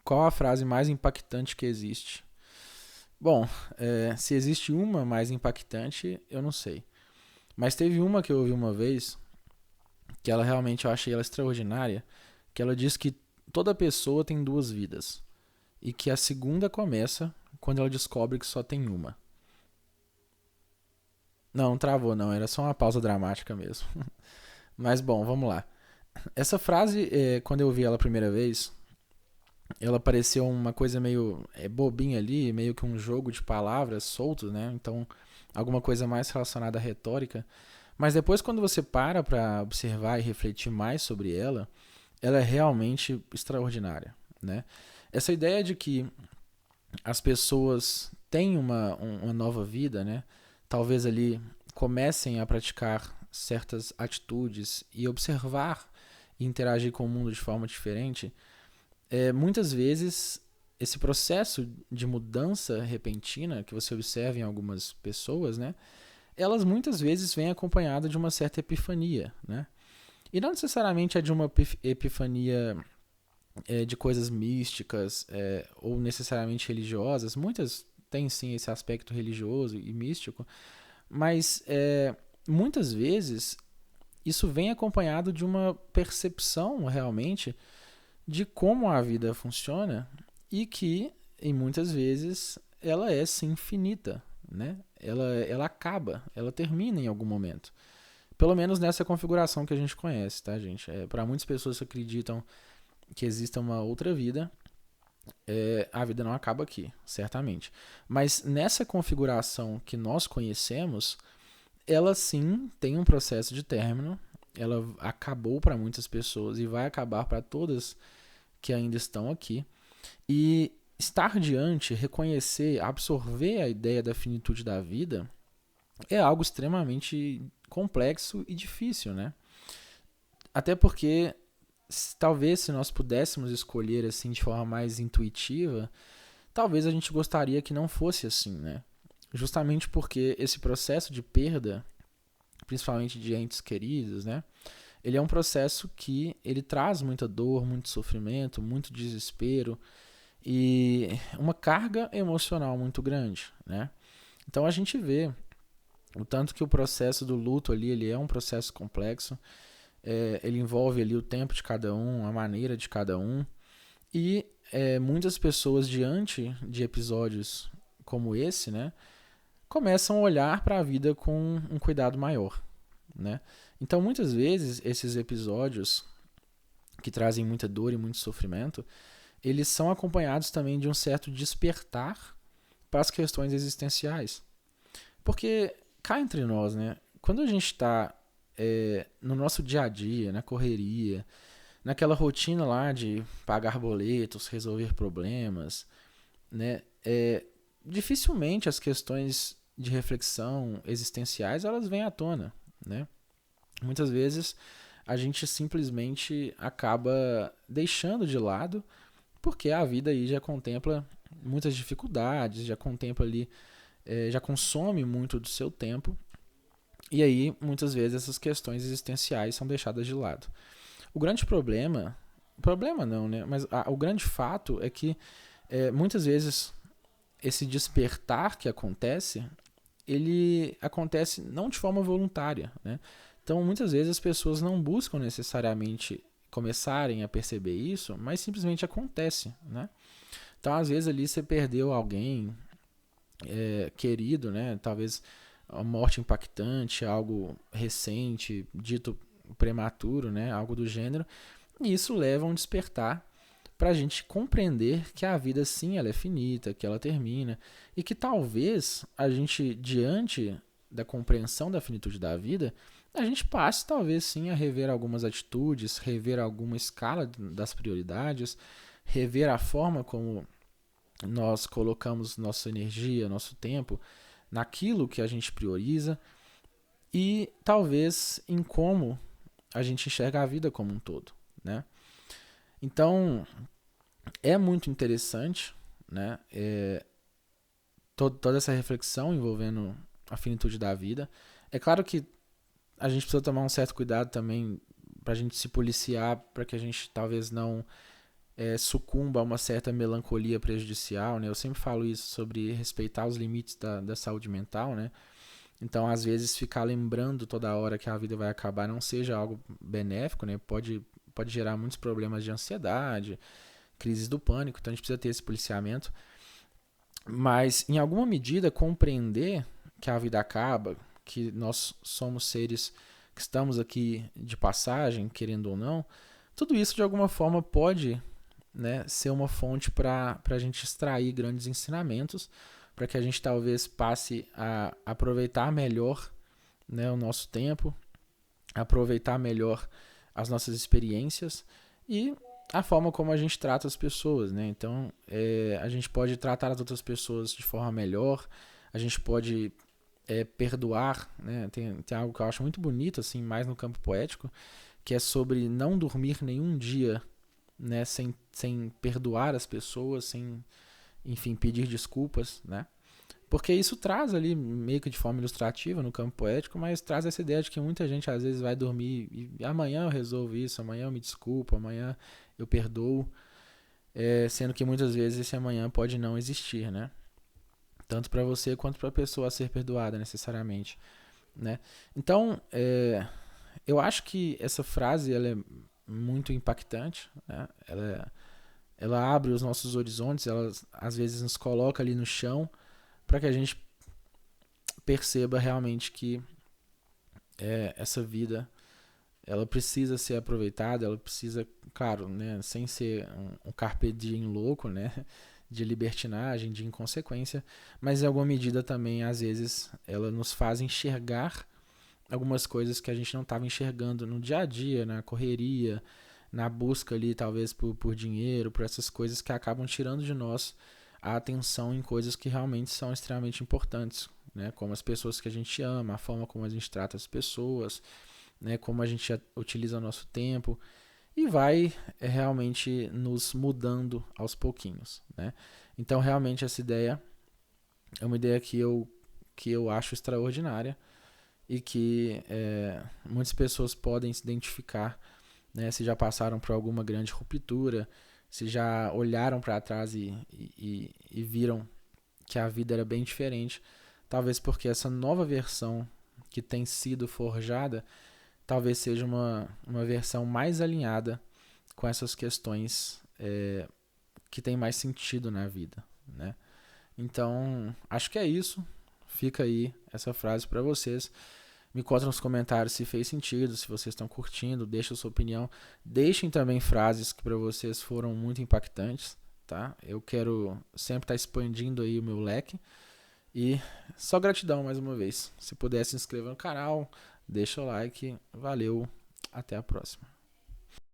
Qual a frase mais impactante que existe? Bom, se existe uma mais impactante, eu não sei. Mas teve uma que eu ouvi uma vez, que ela realmente eu achei ela extraordinária, que ela diz que toda pessoa tem duas vidas. E que a segunda começa quando ela descobre que só tem uma. Não, não travou não, era só uma pausa dramática mesmo. Mas bom, vamos lá. Essa frase, quando eu ouvi ela a primeira vez, ela pareceu uma coisa meio bobinha ali, meio que um jogo de palavras soltos, né? Então, alguma coisa mais relacionada à retórica. Mas depois, quando você para observar e refletir mais sobre ela é realmente extraordinária, né? Essa ideia de que as pessoas têm uma nova vida, né? Talvez ali comecem a praticar certas atitudes e observar e interagir com o mundo de forma diferente, muitas vezes esse processo de mudança repentina que você observa em algumas pessoas, né? Elas muitas vezes vêm acompanhadas de uma certa epifania, né? E não necessariamente é de uma epifania de coisas místicas ou necessariamente religiosas. Muitas têm sim esse aspecto religioso e místico, mas muitas vezes isso vem acompanhado de uma percepção realmente de como a vida funciona e que, em muitas vezes, ela é sim finita, né? Ela acaba, ela termina em algum momento. Pelo menos nessa configuração que a gente conhece, tá, gente? Para muitas pessoas que acreditam que exista uma outra vida, a vida não acaba aqui, certamente. Mas nessa configuração que nós conhecemos, ela sim tem um processo de término. Ela acabou para muitas pessoas e vai acabar para todas que ainda estão aqui. E estar diante, reconhecer, absorver a ideia da finitude da vida é algo extremamente complexo e difícil, né? Até porque talvez se nós pudéssemos escolher assim de forma mais intuitiva, talvez a gente gostaria que não fosse assim, né? Justamente porque esse processo de perda, principalmente de entes queridos, né? Ele é um processo que ele traz muita dor, muito sofrimento, muito desespero e uma carga emocional muito grande, né? Então a gente vê o tanto que o processo do luto ali ele é um processo complexo, ele envolve ali o tempo de cada um, a maneira de cada um e muitas pessoas diante de episódios como esse, né, começam a olhar para a vida com um cuidado maior, né? Então muitas vezes esses episódios que trazem muita dor e muito sofrimento, eles são acompanhados também de um certo despertar para as questões existenciais. Porque cá entre nós, né? Quando a gente está no nosso dia a dia, na correria, naquela rotina lá de pagar boletos, resolver problemas, né? Dificilmente as questões de reflexão existenciais elas vêm à tona, né? Muitas vezes a gente simplesmente acaba deixando de lado porque a vida aí já contempla muitas dificuldades, já contempla ali, já consome muito do seu tempo e aí muitas vezes essas questões existenciais são deixadas de lado. O grande problema não, né? Mas o grande fato é que muitas vezes esse despertar que acontece, ele acontece não de forma voluntária, né? Então muitas vezes as pessoas não buscam necessariamente começarem a perceber isso, mas simplesmente acontece, né? Então às vezes ali você perdeu alguém querido, né? Talvez uma morte impactante, algo recente, dito prematuro, né? Algo do gênero. E isso leva a um despertar para a gente compreender que a vida sim ela é finita, que ela termina e que talvez a gente diante da compreensão da finitude da vida, a gente passe talvez sim a rever algumas atitudes, rever alguma escala das prioridades, rever a forma como nós colocamos nossa energia, nosso tempo naquilo que a gente prioriza e talvez em como a gente enxerga a vida como um todo, né? Então é muito interessante, né? Toda essa reflexão envolvendo a finitude da vida. É claro que a gente precisa tomar um certo cuidado também para a gente se policiar, para que a gente talvez não sucumba a uma certa melancolia prejudicial, né? Eu sempre falo isso sobre respeitar os limites da saúde mental, né? Então, às vezes, ficar lembrando toda hora que a vida vai acabar não seja algo benéfico, né? Pode gerar muitos problemas de ansiedade, crises do pânico, então a gente precisa ter esse policiamento. Mas, em alguma medida, compreender que a vida acaba, que nós somos seres que estamos aqui de passagem, querendo ou não, tudo isso de alguma forma pode, né, ser uma fonte para a gente extrair grandes ensinamentos, para que a gente talvez passe a aproveitar melhor, né, o nosso tempo, aproveitar melhor as nossas experiências e a forma como a gente trata as pessoas, né? Então, a gente pode tratar as outras pessoas de forma melhor, a gente pode perdoar, né? Tem algo que eu acho muito bonito, assim, mais no campo poético, que é sobre não dormir nenhum dia, né? Sem perdoar as pessoas, sem, enfim, pedir desculpas, né? Porque isso traz ali, meio que de forma ilustrativa no campo poético, mas traz essa ideia de que muita gente às vezes vai dormir e amanhã eu resolvo isso, amanhã eu me desculpo, amanhã eu perdoo, sendo que muitas vezes esse amanhã pode não existir, né? Tanto para você quanto para a pessoa a ser perdoada necessariamente, né? Então, eu acho que essa frase ela é muito impactante, né? Ela abre os nossos horizontes, ela às vezes nos coloca ali no chão para que a gente perceba realmente que essa vida ela precisa ser aproveitada, ela precisa, claro, né, sem ser um carpe diem louco, né, de libertinagem, de inconsequência, mas em alguma medida também, às vezes, ela nos faz enxergar algumas coisas que a gente não estava enxergando no dia a dia, na correria, na busca ali, talvez por dinheiro, por essas coisas que acabam tirando de nós a atenção em coisas que realmente são extremamente importantes, né, como as pessoas que a gente ama, a forma como a gente trata as pessoas, né, como a gente utiliza o nosso tempo e vai realmente nos mudando aos pouquinhos, né? Então realmente essa ideia é uma ideia que eu acho extraordinária e que muitas pessoas podem se identificar, né, se já passaram por alguma grande ruptura, se já olharam para trás e viram que a vida era bem diferente, talvez porque essa nova versão que tem sido forjada talvez seja uma versão mais alinhada com essas questões que tem mais sentido na vida, né? Então, acho que é isso. Fica aí essa frase para vocês. Me conta nos comentários se fez sentido, se vocês estão curtindo, deixa a sua opinião. Deixem também frases que para vocês foram muito impactantes, tá? Eu quero sempre estar expandindo aí o meu leque. E só gratidão mais uma vez. Se puder se inscrever no canal, deixa o like. Valeu, até a próxima.